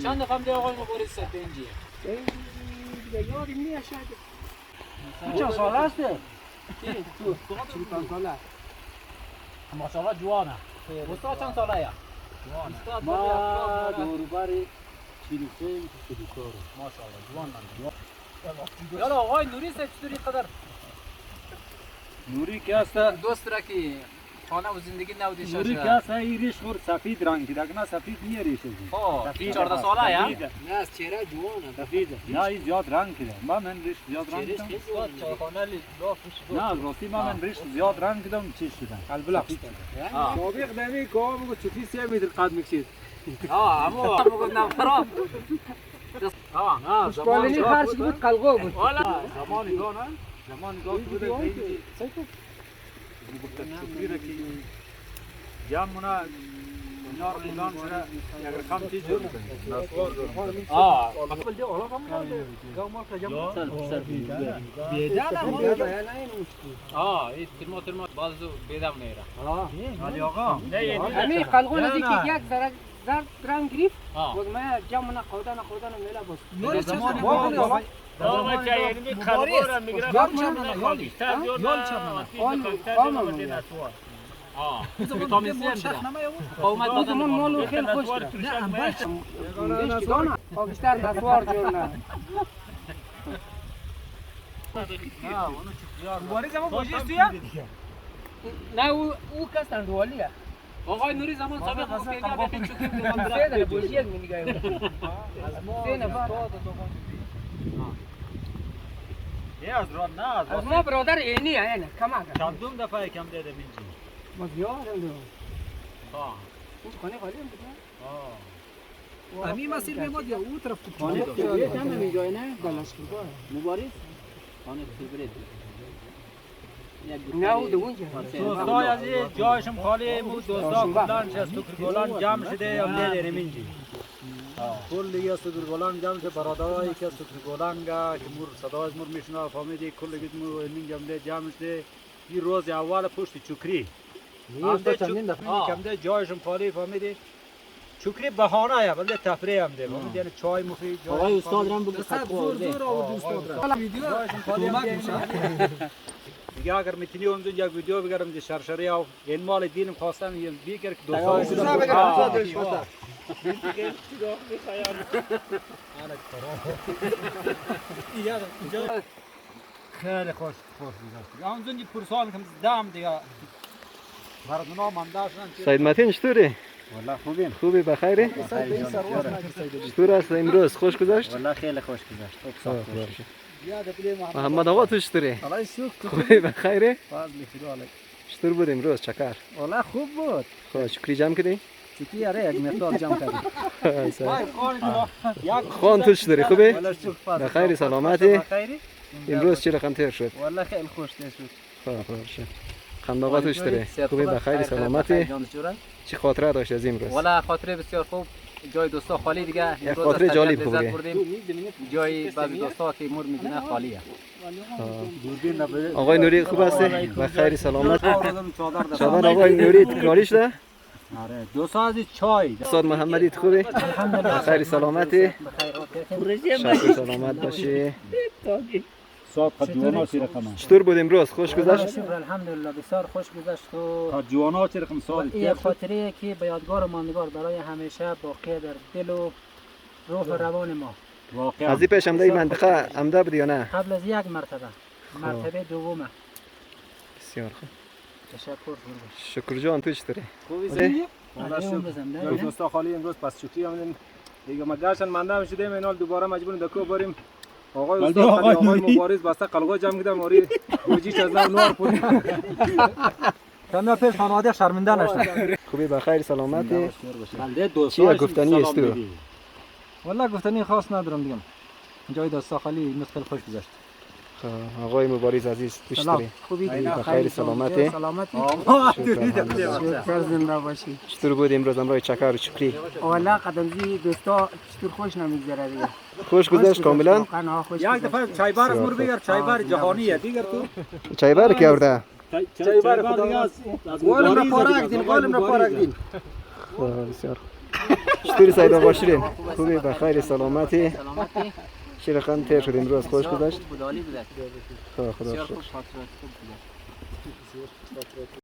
چند دفعه دیگه آقای مبارز سد اینجی دیگه یادی میاد شاید چند سال است تو 45 ساله ماشاءالله جوانه استاد چند ساله یا جوان ما دوربر 43 44 ماشاءالله جوان من یالا آقای نوری سه چطوری قدر نوری که است دوست را که خانه و زندگی نودی شده نوری که است ایریش خور سفید رنگ دیده نه سفید نیه ریشه خب 14 ساله یا نه از چهره جوانه سفید نه این زیاد رنگ کده من ریش زیاد رنگ کدم خانه لافش نه راستی من ریش زیاد رنگ کدم چیز شدن البلاق سابق دمی کام گفت چوکی 3 متر قد میکشید اما بگم خراب پشتوالینی خرش بود قلقو بود والا زمانی گاه نه زمانی گاه بوده گفت چکری را که جمعونه اینا رو اعلان شده اگر کم چیز جور کنید نسوار جور کنید قبل دی اولا کم گاو ما تجمع این ترما بازو بیدم نیره علی آقا همین قلقو نزدیک یک زرد رنگ گرفت بود ما جمعونه قودان میلا بود زمانی ما چایی نمی خالبورم میگرم خالی ویتامین سی هم داره قومت بدن مالو خیلی خوش بیشتر نسوار جور نه مبارز هم بوجیست توی؟ نه او کس اندوالیه آقای نوری زمان سابق گفت که بخین چوکی سه در بوجیت می نگاه سه نفر یه از راد نه از ما برادر اینی اینه کمک چندم دفعه کم دیدم اینجی ما زیاد هم ها اون خانه خالی هم بود همین مسیر میماد یا اون طرف تو خانه خالی هم نمیجای نه گلاش کرگاه مبارز خانه فیبرید نه او دوونجا دوستای از جایشم خالی بود دوستا کلان شست تو کرگولان جمع شده هم دیدیم اینجی کل دیگه است کرگولان جمع شده برادرایی که است کرگولان گا که مور صدا از مور میشنا فهمیدی کل دیگه مور اینجا جمع شده این روز اول پشت چکری کم جایشم خالی فهمیدی چکری بهانه یا ولی تفریح هم ده فهمیدی یعنی چای مفید آقای استاد رام بگو خط زور آورد استاد را جایشم خالی دیگه اگر میتونی اونجا یک ویدیو بگیرم دی شرشری او این مال دینم خواستم یه بیکر که دوستای خیلی خوش گذشت اونجا پرسان کم دام دیگه مردنا مانده شدن سید متین چطوری؟ والله خوبیم خوبی بخیری؟ چطور است امروز خوش گذشت؟ والله خیلی خوش گذشت محمد آقا تو چطوری؟ والله شکر خوبی بخیری؟ فضل خدا علیک چطور بود امروز چکر؟ والله خوب بود خب چکری جمع کردی؟ چکی اره یک مقدار جمع کردیم خان تو چطوری خوبی؟ والله شکر بخیری سلامتی؟ بخیری امروز چی رقم تیر شد؟ والله خیلی خوش شد خب باشه خنداقا تو چطوری؟ خوبی بخیری سلامتی؟ چی خاطره داشت از امروز؟ والا خاطره بسیار خوب جای دوستا خالی دیگه یک خاطره جالب خوبه جای بعضی دوستا که مور میبینه خالیه آقای نوری خوب هستی؟ بخیری سلامت؟ چادر آقای نوری تکرالی شده؟ آره دو ساعت چای استاد محمدی خوبی؟ بخیری سلامتی؟ شکر سلامت باشی صاحب جوانا چه رقم چطور بود امروز خوش گذشت؟ شکر الحمدلله بسیار خوش گذشت و جوانا چه رقم سال این خاطره که به یادگار و ماندگار برای همیشه باقی در دل و روح و روان ما واقعا از این پیش همده این منطقه عمده بود یا نه؟ قبل از یک مرتبه دومه بسیار خوب تشکر شکر جان تو چطوری؟ خوبی والله شکر دوستا خالی امروز پس چوکی آمدیم دیگه ما گرشن منده میشدیم اینال دوباره مجبور دکو بریم آقای استاد آقای مبارز بسته قلقا جمع کردم اوری گوجیش از نور پوری کمی پیش خانواده شرمنده نشد خوبی بخیر سلامتی؟ بنده چیه گفتنی است تو؟ والله گفتنی خاص ندارم دیگه جای دوستا خالی مثل خوش گذشت آقای مبارز عزیز تو چطوری؟ خوبی بخیر سلامتی؟ سلامتی شکر زنده باشی چطور بود امروز امروز چکر و چکری؟ والا قدمزی دوستا چطور خوش نمیگذره دیگه خوش گذشت کاملا؟ خوش یک دفعه چای بار از مور بگیر چای بار جهانیه دیگر تو چای بر کی آورده؟ چای بار خدا از قولم را پارک دین بسیار چطوری سعید آقا شیرین؟ خوبی بخیر سلامتی؟ سلامتی. چرا تیر شد امروز خوش گذشت؟ خوب بود، عالی بود. خدا بسیار شکر. خوب خاطرات خوب بود.